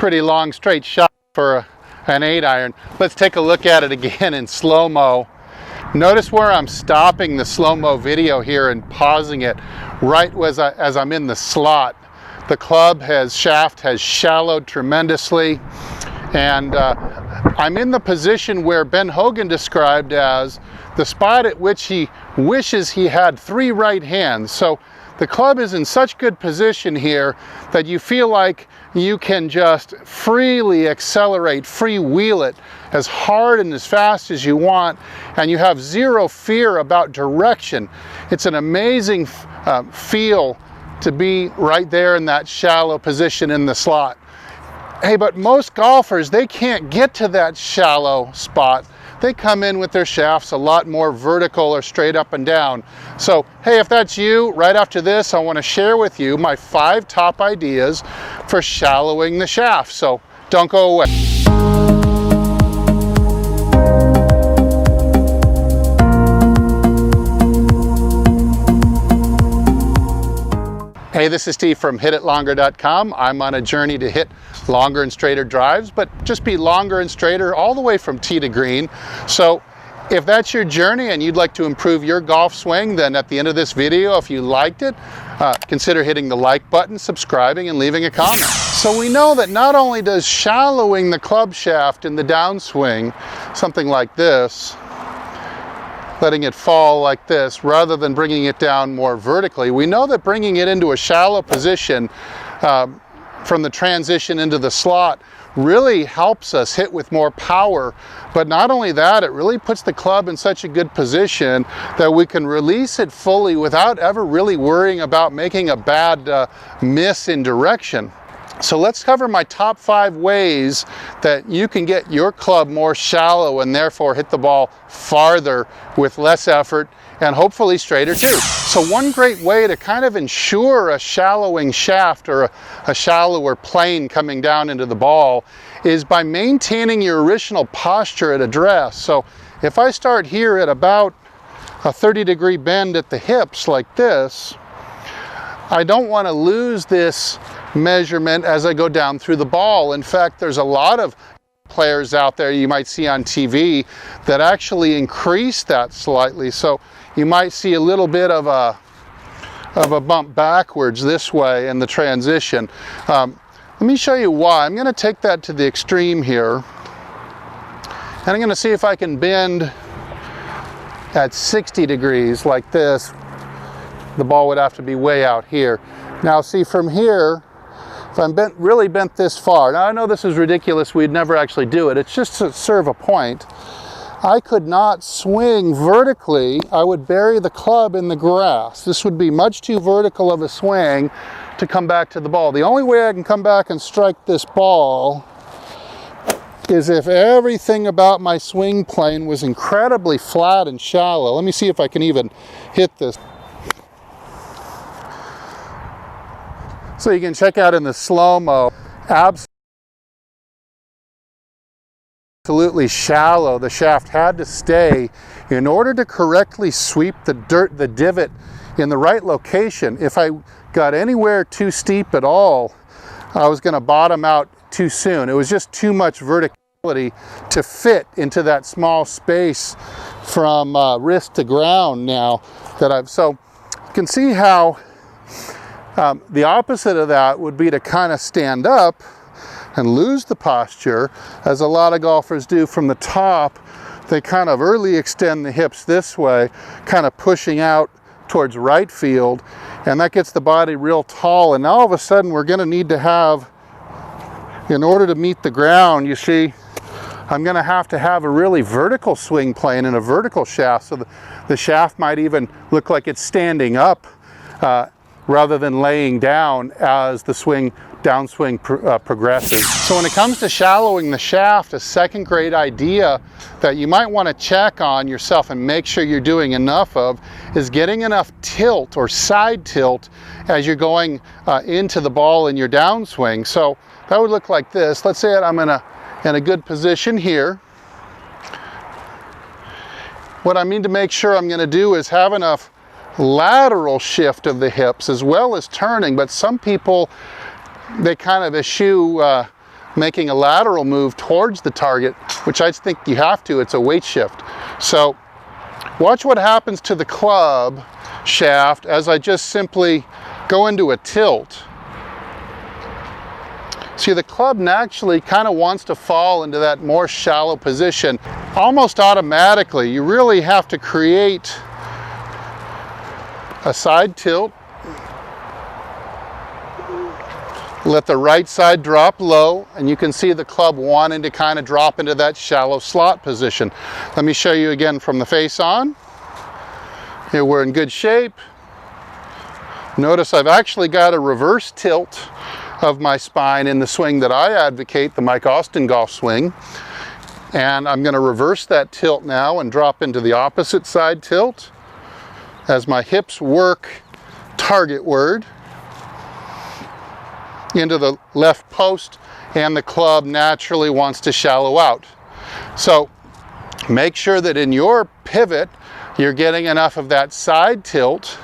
pretty long straight shot for an 8-iron. Let's take a look at it again in slow-mo. Notice where I'm stopping the slow-mo video here and pausing it right as I'm in the slot. The club shaft has shallowed tremendously, and I'm in the position where Ben Hogan described as the spot at which he wishes he had 3 right hands. So the club is in such good position here that you feel like you can just freely accelerate, freewheel it as hard and as fast as you want, and you have zero fear about direction. It's an amazing feel to be right there in that shallow position in the slot. Hey, but most golfers, they can't get to that shallow spot. They come in with their shafts a lot more vertical or straight up and down. So, hey, if that's you, right after this, I want to share with you my 5 top ideas for shallowing the shaft. So don't go away. Hey, this is Steve from HitItLonger.com. I'm on a journey to hit longer and straighter drives, but just be longer and straighter all the way from tee to green. So if that's your journey and you'd like to improve your golf swing, then at the end of this video, if you liked it, consider hitting the like button, subscribing, and leaving a comment. So we know that not only does shallowing the club shaft in the downswing, something like this, letting it fall like this rather than bringing it down more vertically, we know that bringing it into a shallow position from the transition into the slot really helps us hit with more power. But not only that, it really puts the club in such a good position that we can release it fully without ever really worrying about making a bad miss in direction. So let's cover my top 5 ways that you can get your club more shallow and therefore hit the ball farther with less effort and hopefully straighter too. So one great way to kind of ensure a shallowing shaft or a shallower plane coming down into the ball is by maintaining your original posture at address. So if I start here at about a 30-degree bend at the hips like this, I don't want to lose this measurement as I go down through the ball. In fact, there's a lot of players out there you might see on TV that actually increase that slightly. So you might see a little bit of a bump backwards this way in the transition. Let me show you why. I'm going to take that to the extreme here, and I'm going to see if I can bend at 60 degrees like this. The ball would have to be way out here. Now see, from here, if I'm really bent this far, now I know this is ridiculous, we'd never actually do it, it's just to serve a point. I could not swing vertically, I would bury the club in the grass. This would be much too vertical of a swing to come back to the ball. The only way I can come back and strike this ball is if everything about my swing plane was incredibly flat and shallow. Let me see if I can even hit this. So you can check out in the slow-mo, absolutely shallow. The shaft had to stay in order to correctly sweep the divot in the right location. If I got anywhere too steep at all, I was going to bottom out too soon. It was just too much verticality to fit into that small space from wrist to ground now that so you can see how the opposite of that would be to kind of stand up and lose the posture, as a lot of golfers do from the top. They kind of early extend the hips this way, kind of pushing out towards right field, and that gets the body real tall. And now all of a sudden we're going to need to have, in order to meet the ground, you see, I'm going to have a really vertical swing plane and a vertical shaft, so the shaft might even look like it's standing up rather than laying down as the downswing progresses. So when it comes to shallowing the shaft, a second great idea that you might want to check on yourself and make sure you're doing enough of is getting enough tilt or side tilt as you're going into the ball in your downswing. So that would look like this. Let's say I'm in a good position here. What I mean to make sure I'm going to do is have enough lateral shift of the hips as well as turning, but some people, they kind of eschew making a lateral move towards the target, which I think you have to, it's a weight shift. So watch what happens to the club shaft as I just simply go into a tilt. See, the club naturally kind of wants to fall into that more shallow position almost automatically. You really have to create a side tilt. Let the right side drop low, and you can see the club wanting to kind of drop into that shallow slot position. Let me show you again from the face on. Here we're in good shape. Notice I've actually got a reverse tilt of my spine in the swing that I advocate, the Mike Austin golf swing. And I'm going to reverse that tilt now and drop into the opposite side tilt as my hips work targetward into the left post, and the club naturally wants to shallow out. So make sure that in your pivot you're getting enough of that side tilt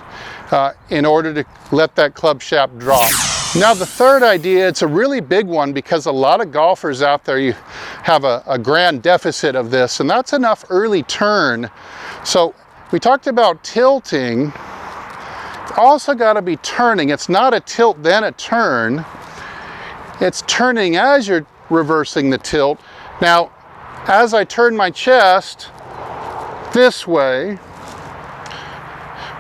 in order to let that club shaft drop. Now the third idea, it's a really big one because a lot of golfers out there, you have a grand deficit of this, and that's enough early turn. So we talked about tilting. It's also got to be turning. It's not a tilt then a turn. It's turning as you're reversing the tilt. Now, as I turn my chest this way,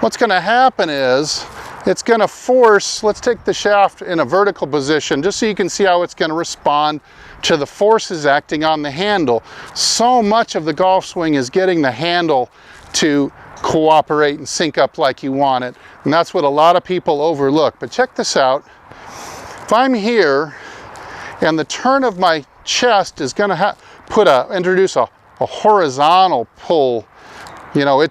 what's going to happen is it's going to force, let's take the shaft in a vertical position just so you can see how it's going to respond to the forces acting on the handle. So much of the golf swing is getting the handle to cooperate and sync up like you want it. And that's what a lot of people overlook. But check this out. If I'm here and the turn of my chest is going to introduce a horizontal pull. You know,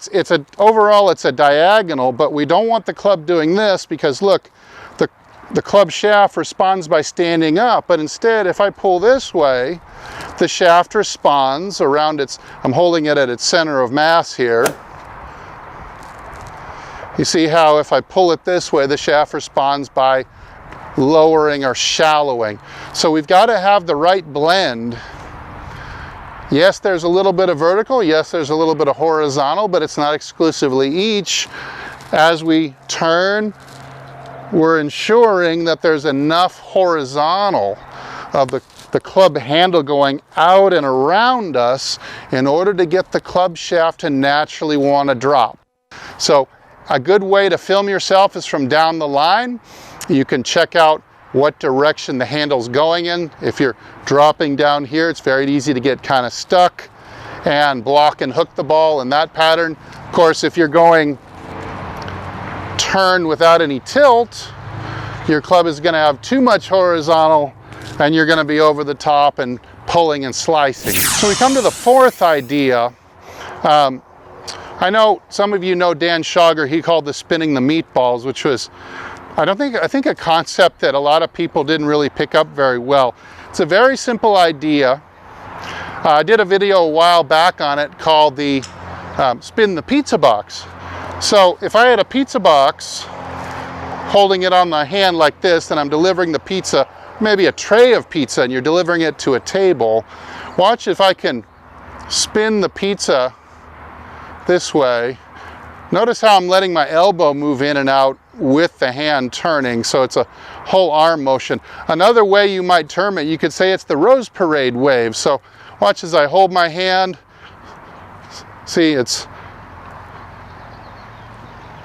overall it's a diagonal, but we don't want the club doing this because look, the club shaft responds by standing up, but instead if I pull this way, the shaft responds around I'm holding it at its center of mass here. You see how if I pull it this way, the shaft responds by lowering or shallowing. So we've got to have the right blend. Yes, there's a little bit of vertical, yes, there's a little bit of horizontal, but it's not exclusively each. As we turn, we're ensuring that there's enough horizontal of the club handle going out and around us in order to get the club shaft to naturally want to drop. So a good way to film yourself is from down the line. You can check out what direction the handle's going in. If you're dropping down here, it's very easy to get kind of stuck and block and hook the ball in that pattern. Of course, if you're going turn without any tilt, your club is going to have too much horizontal and you're going to be over the top and pulling and slicing. So we come to the fourth idea. I know some of you know Dan Schauger. He called this spinning the meatballs, which was I think a concept that a lot of people didn't really pick up very well. It's a very simple idea. I did a video a while back on it called the spin the pizza box. So if I had a pizza box holding it on my hand like this and I'm delivering the pizza, maybe a tray of pizza, and you're delivering it to a table, watch if I can spin the pizza this way. Notice how I'm letting my elbow move in and out with the hand turning, so it's a whole arm motion. Another way you might term it, you could say it's the Rose Parade wave. So watch as I hold my hand. See, it's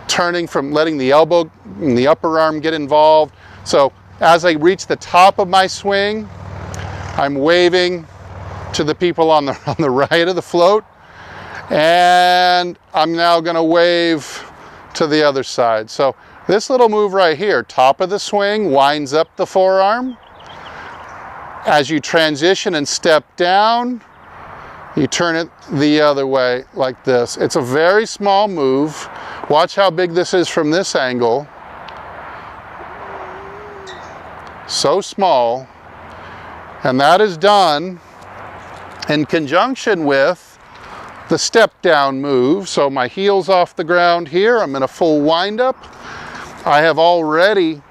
turning from letting the elbow and the upper arm get involved. So as I reach the top of my swing, I'm waving to the people on the right of the float. And I'm now going to wave to the other side. So this little move right here, top of the swing, winds up the forearm. As you transition and step down, you turn it the other way like this. It's a very small move. Watch how big this is from this angle. So small. And that is done in conjunction with the step down move. So my heel's off the ground here. I'm in a full wind up. I have already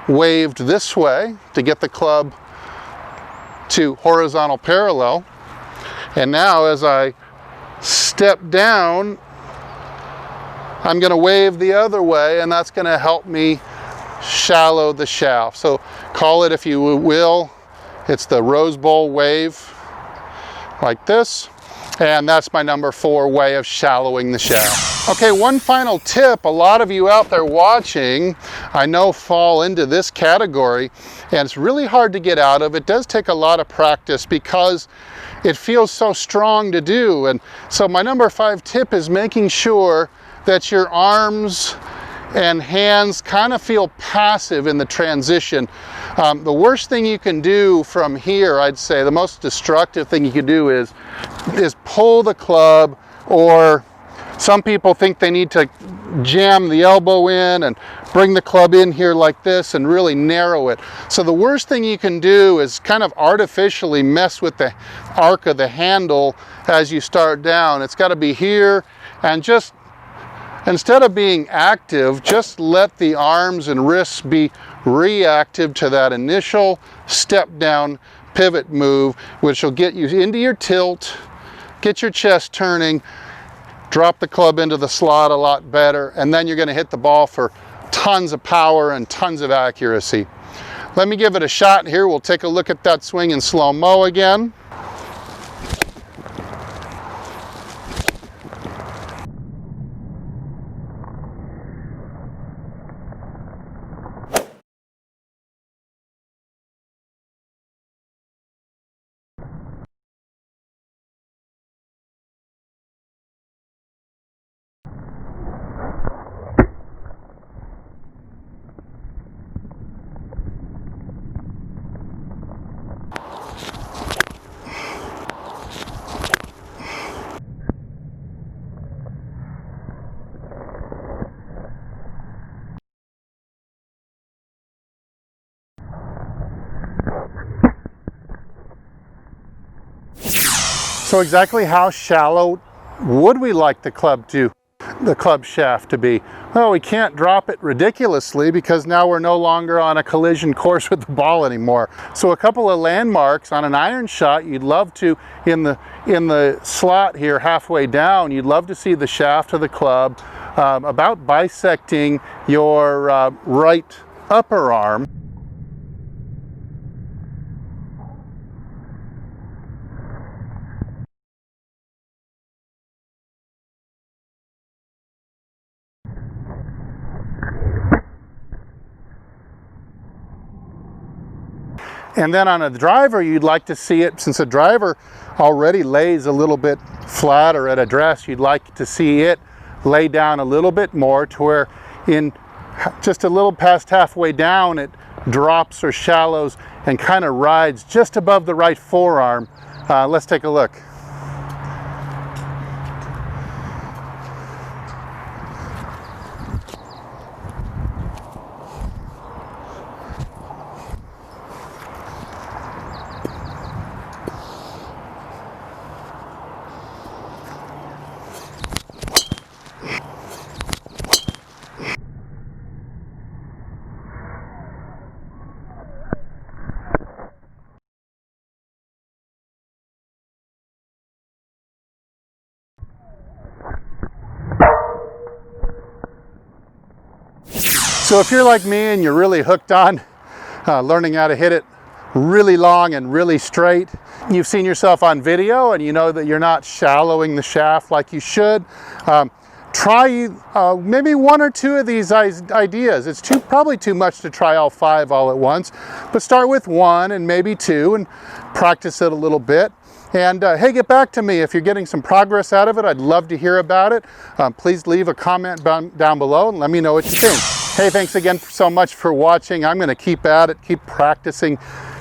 waved this way to get the club to horizontal parallel. And now as I step down, I'm going to wave the other way, and that's going to help me shallow the shaft. So call it, if you will, it's the Rose Bowl wave, like this. And that's my number 4 way of shallowing the shaft. Okay, one final tip. A lot of you out there watching, I know, fall into this category, and it's really hard to get out of. It does take a lot of practice because it feels so strong to do. And so my number 5 tip is making sure that your arms and hands kind of feel passive in the transition. The worst thing you can do from here, I'd say, the most destructive thing you can do is pull the club, or some people think they need to jam the elbow in and bring the club in here like this and really narrow it. So the worst thing you can do is kind of artificially mess with the arc of the handle as you start down. It's got to be here, and just instead of being active, just let the arms and wrists be reactive to that initial step down pivot move, which will get you into your tilt, get your chest turning, drop the club into the slot a lot better, and then you're going to hit the ball for tons of power and tons of accuracy. Let me give it a shot here. We'll take a look at that swing in slow-mo again. So exactly how shallow would we like the club shaft to be? Well, we can't drop it ridiculously because now we're no longer on a collision course with the ball anymore. So a couple of landmarks on an iron shot, you'd love to, in the slot here halfway down, you'd love to see the shaft of the club about bisecting your right upper arm. And then on a driver, you'd like to see it, since a driver already lays a little bit flatter at address, you'd like to see it lay down a little bit more to where in just a little past halfway down, it drops or shallows and kind of rides just above the right forearm. Let's take a look. So if you're like me and you're really hooked on learning how to hit it really long and really straight, you've seen yourself on video and you know that you're not shallowing the shaft like you should, try maybe 1 or 2 of these ideas. It's probably too much to try all 5 all at once, but start with 1 and maybe 2 and practice it a little bit. And hey, get back to me if you're getting some progress out of it. I'd love to hear about it. Please leave a comment down below and let me know what you think. Hey, thanks again so much for watching. I'm going to keep at it, keep practicing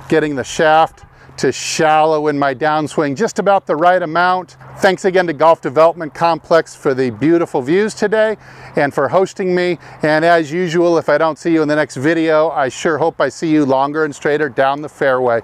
getting the shaft to shallow in my downswing just about the right amount. Thanks again to Golf Development Complex for the beautiful views today and for hosting me. And as usual, if I don't see you in the next video, I sure hope I see you longer and straighter down the fairway.